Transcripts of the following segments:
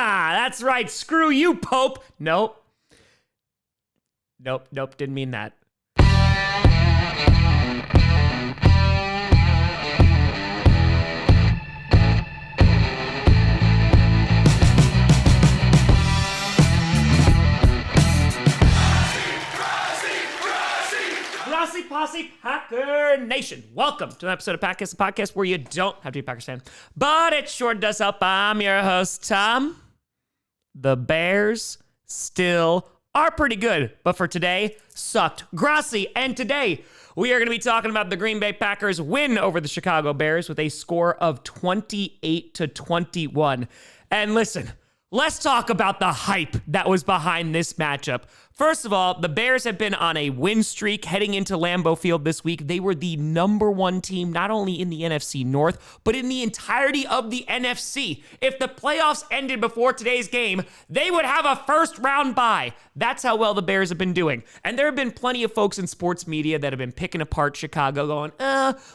That's right. Screw you, Pope. Nope, didn't mean that. Grossi Posse Packer Nation. Welcome to an episode of Packers, the podcast where you don't have to be a Packers fan, but it sure does help. I'm your host, Tom. The Bears still are pretty good, but for today, sucked. Grossi, and today we are going to be talking about the Green Bay Packers win over the Chicago Bears with a score of 28-21. And listen, let's talk about the hype that was behind this matchup. First of all, the Bears have been on a win streak heading into Lambeau Field this week. They were the #1 team, not only in the NFC North, but in the entirety of the NFC. If the playoffs ended before today's game, they would have a first-round bye. That's how well the Bears have been doing. And there have been plenty of folks in sports media that have been picking apart Chicago, going,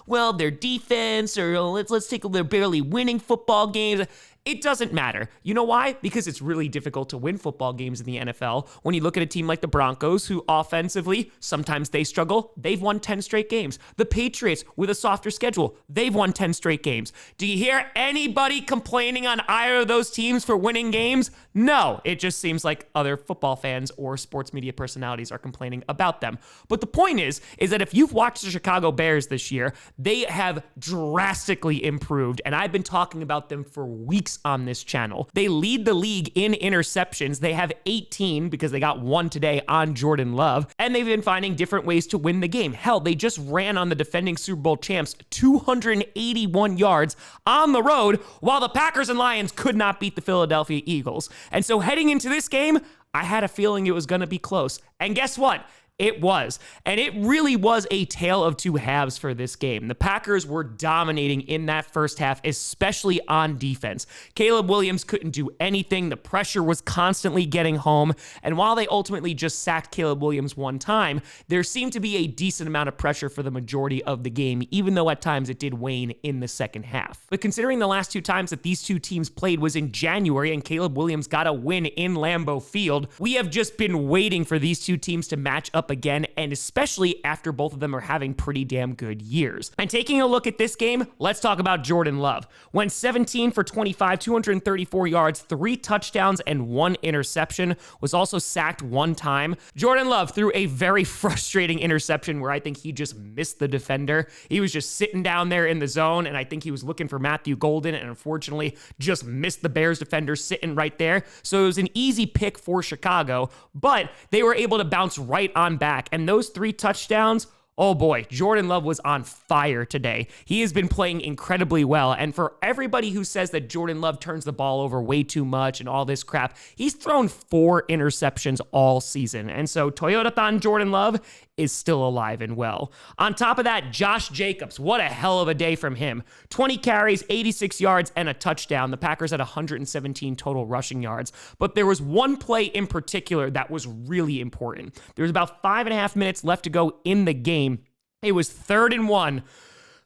well, their defense, or let's take they're barely winning football games. It doesn't matter. You know why? Because it's really difficult to win football games in the NFL. When you look at a team like the Broncos, who offensively, sometimes they struggle, they've won 10 straight games. The Patriots, with a softer schedule, they've won 10 straight games. Do you hear anybody complaining on either of those teams for winning games? No, it just seems like other football fans or sports media personalities are complaining about them. But the point is that if you've watched the Chicago Bears this year, they have drastically improved, and I've been talking about them for weeks on this channel. They lead the league in interceptions. They have 18 because they got one today on Jordan Love, and they've been finding different ways to win the game. Hell, they just ran on the defending Super Bowl champs 281 yards on the road, while the Packers and Lions could not beat the Philadelphia Eagles. And so heading into this game, I had a feeling it was going to be close. And guess what? It was. And it really was a tale of two halves for this game. The Packers were dominating in that first half, especially on defense. Caleb Williams couldn't do anything. The pressure was constantly getting home. And while they ultimately just sacked Caleb Williams one time, there seemed to be a decent amount of pressure for the majority of the game, even though at times it did wane in the second half. But considering the last two times that these two teams played was in January and Caleb Williams got a win in Lambeau Field, we have just been waiting for these two teams to match up again, and especially after both of them are having pretty damn good years. And taking a look at this game, let's talk about Jordan Love. Went 17 for 25, 234 yards, 3 touchdowns, and 1 interception. Was also sacked one time. Jordan Love threw a very frustrating interception where I think he just missed the defender. He was just sitting down there in the zone, and I think he was looking for Matthew Golden, and unfortunately just missed the Bears defender sitting right there. So it was an easy pick for Chicago, but they were able to bounce right on back. And those 3 touchdowns, oh boy, Jordan Love was on fire today. He has been playing incredibly well. And for everybody who says that Jordan Love turns the ball over way too much and all this crap, he's thrown 4 interceptions all season. And so Toyotathon Jordan Love is still alive and well. On top of that, Josh Jacobs, what a hell of a day from him. 20 carries, 86 yards, and a touchdown. The Packers had 117 total rushing yards. But there was one play in particular that was really important. There was about 5.5 minutes left to go in the game. It was 3rd and 1.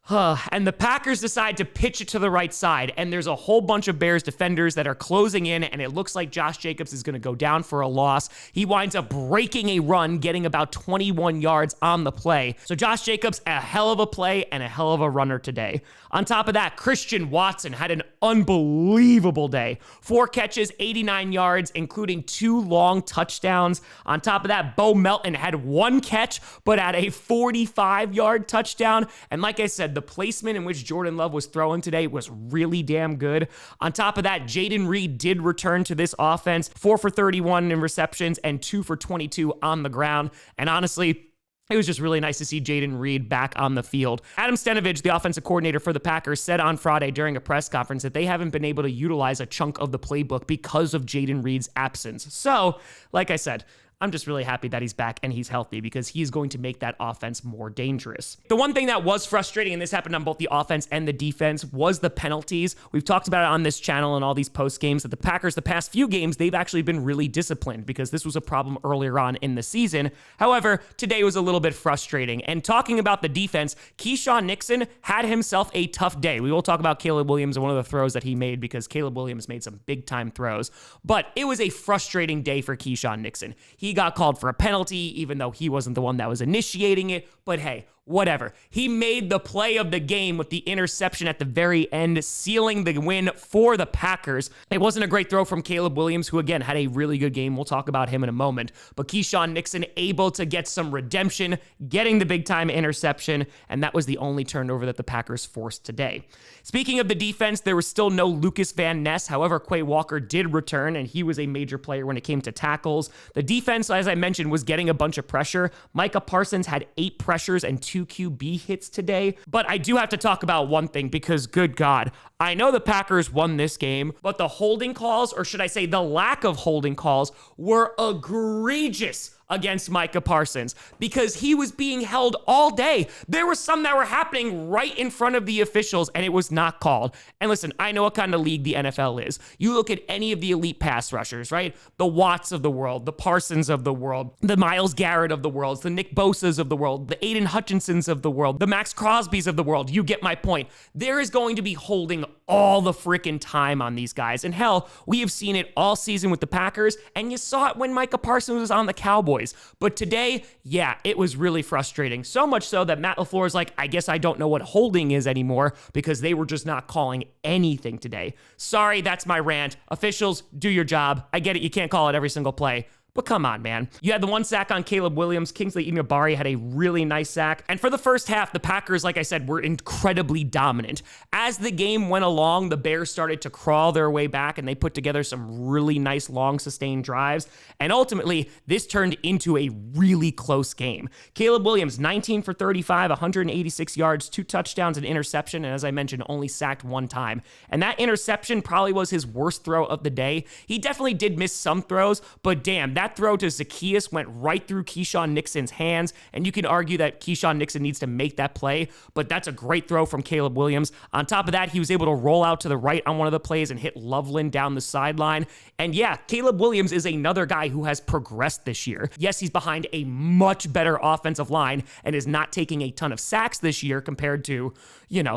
And the Packers decide to pitch it to the right side, and there's a whole bunch of Bears defenders that are closing in, and it looks like Josh Jacobs is going to go down for a loss. He winds up breaking a run, getting about 21 yards on the play. So Josh Jacobs, a hell of a play and a hell of a runner today. On top of that, Christian Watson had an unbelievable day. 4 catches, 89 yards, including 2 long touchdowns. On top of that, Bo Melton had 1 catch, but had a 45-yard touchdown. And like I said, the placement in which Jordan Love was throwing today was really damn good. On top of that, Jayden Reed did return to this offense, 4 for 31 in receptions and 2 for 22 on the ground. And honestly, it was just really nice to see Jayden Reed back on the field. Adam Stenavich, the offensive coordinator for the Packers, said on Friday during a press conference that they haven't been able to utilize a chunk of the playbook because of Jayden Reed's absence. So, like I said, I'm just really happy that he's back and he's healthy because he's going to make that offense more dangerous. The one thing that was frustrating, and this happened on both the offense and the defense, was the penalties. We've talked about it on this channel and all these post games that the Packers, the past few games, they've actually been really disciplined because this was a problem earlier on in the season. However, today was a little bit frustrating. And talking about the defense, Keyshawn Nixon had himself a tough day. We will talk about Caleb Williams and one of the throws that he made because Caleb Williams made some big time throws. But it was a frustrating day for Keyshawn Nixon. He got called for a penalty, even though he wasn't the one that was initiating it. But hey, whatever. He made the play of the game with the interception at the very end, sealing the win for the Packers. It wasn't a great throw from Caleb Williams, who again had a really good game. We'll talk about him in a moment. But Keyshawn Nixon able to get some redemption, getting the big time interception, and that was the only turnover that the Packers forced today. Speaking of the defense, there was still no Lucas Van Ness. However, Quay Walker did return, and he was a major player when it came to tackles. The defense, as I mentioned, was getting a bunch of pressure. Micah Parsons had 8 pressures and 2 QB hits today. But I do have to talk about one thing because, good God, I know the Packers won this game, but the holding calls, or should I say the lack of holding calls, were egregious against Micah Parsons because he was being held all day. There were some that were happening right in front of the officials and it was not called. And listen, I know what kind of league the NFL is. You look at any of the elite pass rushers, right? The Watts of the world, the Parsons of the world, the Myles Garrett of the world, the Nick Bosas of the world, the Aiden Hutchinsons of the world, the Max Crosbys of the world. You get my point. There is going to be holding all the freaking time on these guys. And hell, we have seen it all season with the Packers, and you saw it when Micah Parsons was on the Cowboys. But today, yeah, it was really frustrating. So much so that Matt LaFleur is like, I guess I don't know what holding is anymore because they were just not calling anything today. Sorry, that's my rant. Officials, do your job. I get it. You can't call it every single play. But come on, man. You had the 1 sack on Caleb Williams. Kingsley Enagbare had a really nice sack. And for the first half, the Packers, like I said, were incredibly dominant. As the game went along, the Bears started to crawl their way back, and they put together some really nice, long, sustained drives. And ultimately, this turned into a really close game. Caleb Williams, 19 for 35, 186 yards, 2 touchdowns, and interception. And as I mentioned, only sacked 1 time. And that interception probably was his worst throw of the day. He definitely did miss some throws, but damn, that throw to Zacchaeus went right through Keyshawn Nixon's hands, and you can argue that Keyshawn Nixon needs to make that play, but that's a great throw from Caleb Williams. On top of that, he was able to roll out to the right on one of the plays and hit Loveland down the sideline. And yeah, Caleb Williams is another guy who has progressed this year. Yes, he's behind a much better offensive line and is not taking a ton of sacks this year compared to,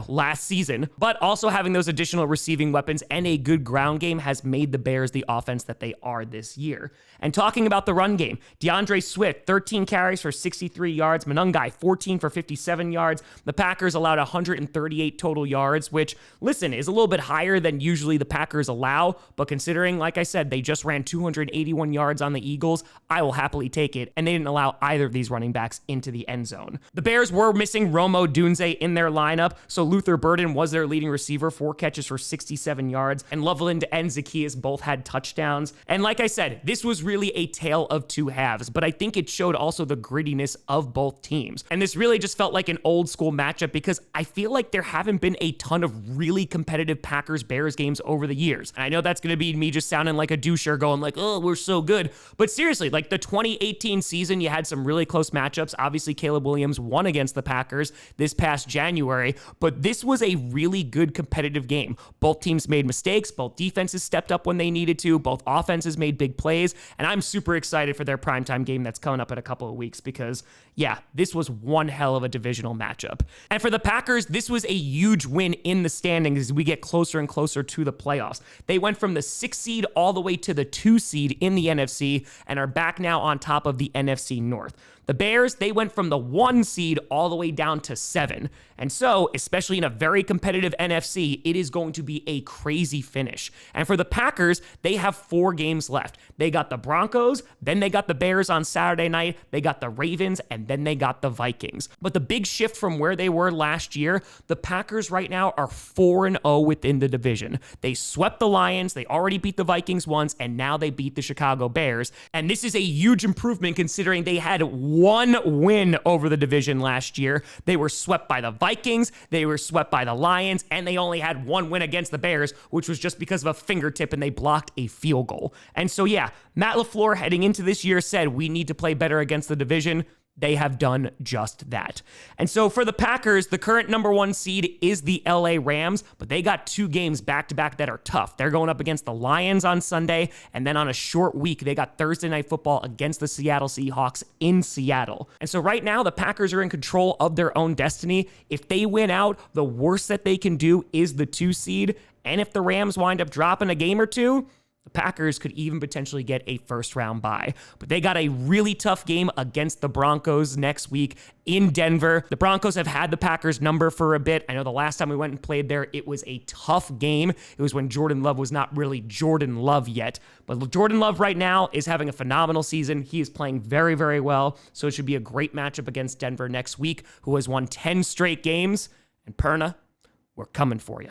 last season, but also having those additional receiving weapons and a good ground game has made the Bears the offense that they are this year. And talking about the run game, DeAndre Swift, 13 carries for 63 yards. Monungai, 14 for 57 yards. The Packers allowed 138 total yards, which, listen, is a little bit higher than usually the Packers allow, but considering, like I said, they just ran 281 yards on the Eagles, I will happily take it, and they didn't allow either of these running backs into the end zone. The Bears were missing Romo Dunze in their lineup, so Luther Burden was their leading receiver, 4 catches for 67 yards, and Loveland and Zacchaeus both had touchdowns. And like I said, this was really a tale of 2 halves, but I think it showed also the grittiness of both teams. And this really just felt like an old school matchup because I feel like there haven't been a ton of really competitive Packers-Bears games over the years. And I know that's going to be me just sounding like a doucher going like, oh, we're so good. But seriously, like the 2018 season, you had some really close matchups. Obviously, Caleb Williams won against the Packers this past January, but this was a really good competitive game. Both teams made mistakes. Both defenses stepped up when they needed to. Both offenses made big plays. And I'm super excited for their primetime game that's coming up in a couple of weeks because, yeah, this was one hell of a divisional matchup. And for the Packers, this was a huge win in the standings as we get closer and closer to the playoffs. They went from the 6th seed all the way to the 2 seed in the NFC and are back now on top of the NFC North. The Bears, they went from the 1 seed all the way down to 7. And so, especially in a very competitive NFC, it is going to be a crazy finish. And for the Packers, they have 4 games left. They got the Broncos, then they got the Bears on Saturday night, they got the Ravens, and and then they got the Vikings. But the big shift from where they were last year, the Packers right now are 4-0 within the division. They swept the Lions, they already beat the Vikings once, and now they beat the Chicago Bears. And this is a huge improvement considering they had one win over the division last year. They were swept by the Vikings, they were swept by the Lions, and they only had one win against the Bears, which was just because of a fingertip and they blocked a field goal. And so yeah, Matt LaFleur heading into this year said we need to play better against the division. They have done just that. And so for the Packers, the current number 1 seed is the LA Rams, but they got 2 games back-to-back that are tough. They're going up against the Lions on Sunday, and then on a short week, they got Thursday Night Football against the Seattle Seahawks in Seattle. And so right now, the Packers are in control of their own destiny. If they win out, the worst that they can do is the 2 seed, and if the Rams wind up dropping a game or two, the Packers could even potentially get a first-round bye. But they got a really tough game against the Broncos next week in Denver. The Broncos have had the Packers number for a bit. I know the last time we went and played there, it was a tough game. It was when Jordan Love was not really Jordan Love yet. But Jordan Love right now is having a phenomenal season. He is playing very, very well. So it should be a great matchup against Denver next week, who has won 10 straight games. And Perna, we're coming for you.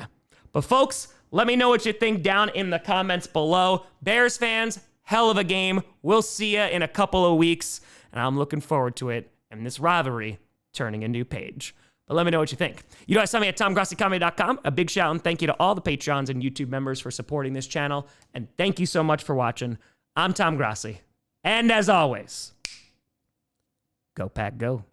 But folks, let me know what you think down in the comments below. Bears fans, hell of a game. We'll see you in a couple of weeks, and I'm looking forward to it and this rivalry turning a new page. But let me know what you think. You guys, find me at TomGrossiComedy.com. A big shout and thank you to all the Patreons and YouTube members for supporting this channel, and thank you so much for watching. I'm Tom Grossi, and as always, go Pack Go.